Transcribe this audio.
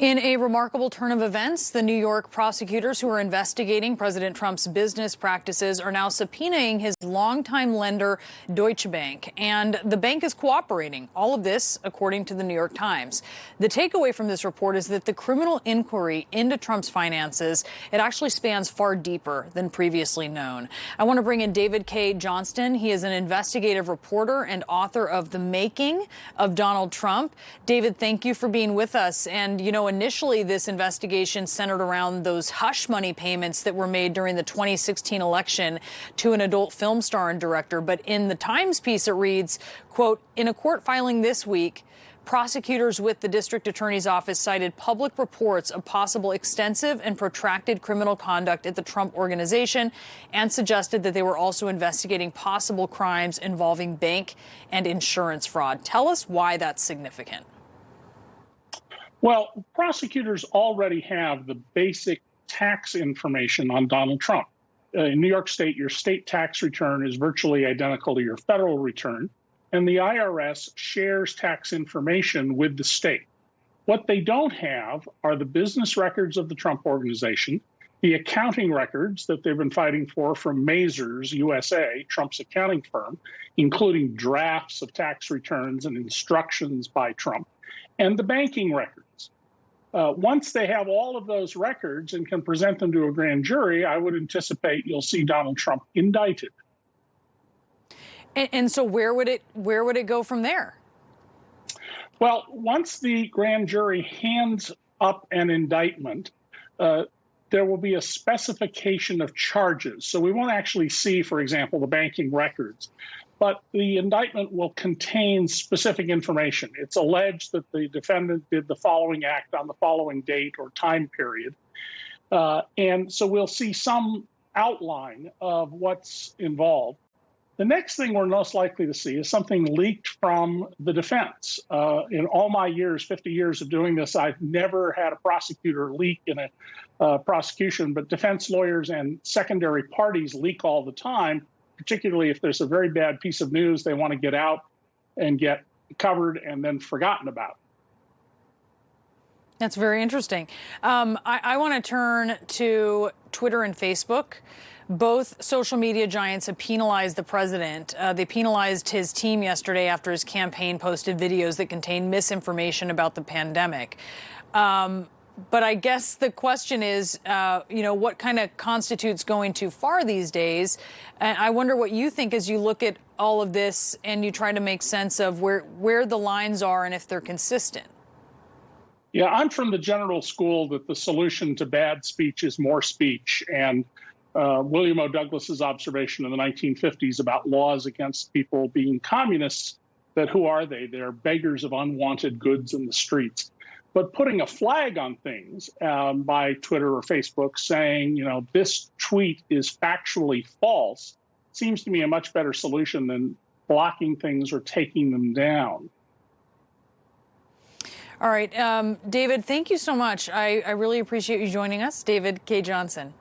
In a remarkable turn of events, the New York prosecutors who are investigating President Trump's business practices are now subpoenaing his longtime lender, Deutsche Bank. And the bank is cooperating. All of this, according to the New York Times. The takeaway from this report is that the criminal inquiry into Trump's finances, it actually spans far deeper than previously known. I want to bring in David Cay Johnston. He is an investigative reporter and author of The Making of Donald Trump. David, thank you for being with us. And, you know, initially, this investigation centered around those hush money payments that were made during the 2016 election to an adult film star and director. But in the Times piece, it reads, quote, in a court filing this week, prosecutors with the district attorney's office cited public reports of possible extensive and protracted criminal conduct at the Trump organization and suggested that they were also investigating possible crimes involving bank and insurance fraud. Tell us why that's significant. Well, prosecutors already have the basic tax information on Donald Trump. In New York State, your state tax return is virtually identical to your federal return, and the IRS shares tax information with the state. What they don't have are the business records of the Trump organization, the accounting records that they've been fighting for from Mazars USA, Trump's accounting firm, including drafts of tax returns and instructions by Trump, and the banking records. Once they have all of those records and can present them to a grand jury, I would anticipate you'll see Donald Trump indicted. And so where would it go from there? Well, once the grand jury hands up an indictment, there will be a specification of charges. So we won't actually see, for example, the banking records, but the indictment will contain specific information. It's alleged that the defendant did the following act on the following date or time period. And so we'll see some outline of what's involved. The next thing we're most likely to see is something leaked from the defense. In all my years, 50 years of doing this, I've never had a prosecutor leak in a prosecution, but defense lawyers and secondary parties leak all the time, particularly if there's a very bad piece of news they want to get out and get covered and then forgotten about. That's very interesting. I want to turn to Twitter and Facebook. Both social media giants have penalized the president. They penalized his team yesterday after his campaign posted videos that contained misinformation about the pandemic. But I guess the question is, what kind of constitutes going too far these days? And I wonder what you think as you look at all of this and you try to make sense of where the lines are and if they're consistent. Yeah, I'm from the general school that the solution to bad speech is more speech. And William O. Douglas's observation in the 1950s about laws against people being communists, that who are they? They're beggars of unwanted goods in the streets. But putting a flag on things by Twitter or Facebook saying, this tweet is factually false seems to me a much better solution than blocking things or taking them down. All right. David, thank you so much. I really appreciate you joining us. David Cay Johnston.